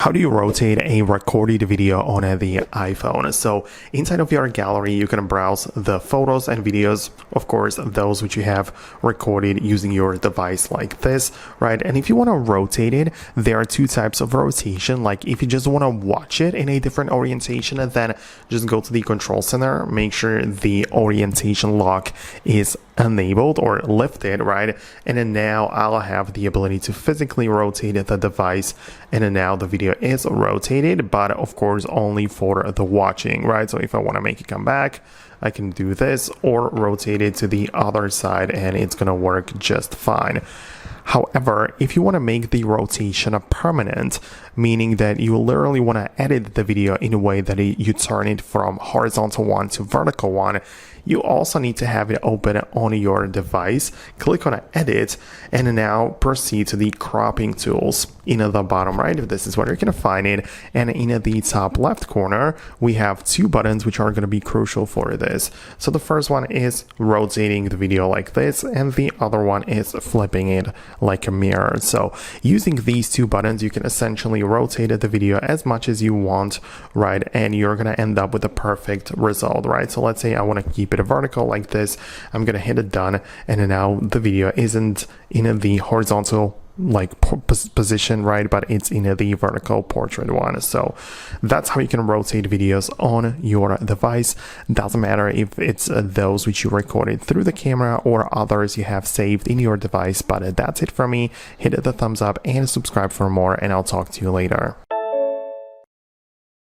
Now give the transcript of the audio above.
How do you rotate a recorded video on the iPhone? So inside of your gallery, you can browse the photos and videos, of course, those which you have recorded using your device like this, right? And if you want to rotate it, there are two types of rotation. Like if you just want to watch it in a different orientation, then just go to the control center, make sure the orientation lock is enabled or lifted, right? And then now I'll have the ability to physically rotate the device, and then now the video is rotated, but of course only for the watching, right? So if I want to make it come back, I can do this or rotate it to the other side and it's gonna work just fine. However, if you want to make the rotation permanent, meaning that you literally want to edit the video in a way that you turn it from horizontal one to vertical one, you also need to have it open on your device. Click on edit and now proceed to the cropping tools in the bottom right. This is where you're going to find it. And in the top left corner, we have two buttons which are going to be crucial for this. So the first one is rotating the video like this, and the other one is flipping it like a mirror. So using these two buttons, you can essentially rotate the video as much as you want, right? And you're going to end up with a perfect result, right? So let's say I want to keep it vertical like this. I'm going to hit it done, and now the video isn't in the horizontal position, right, but it's in the vertical portrait one. So that's how you can rotate videos on your device. Doesn't matter if it's those which you recorded through the camera or others you have saved in your device. But that's it from me. Hit the thumbs up and subscribe for more, and I'll talk to you later.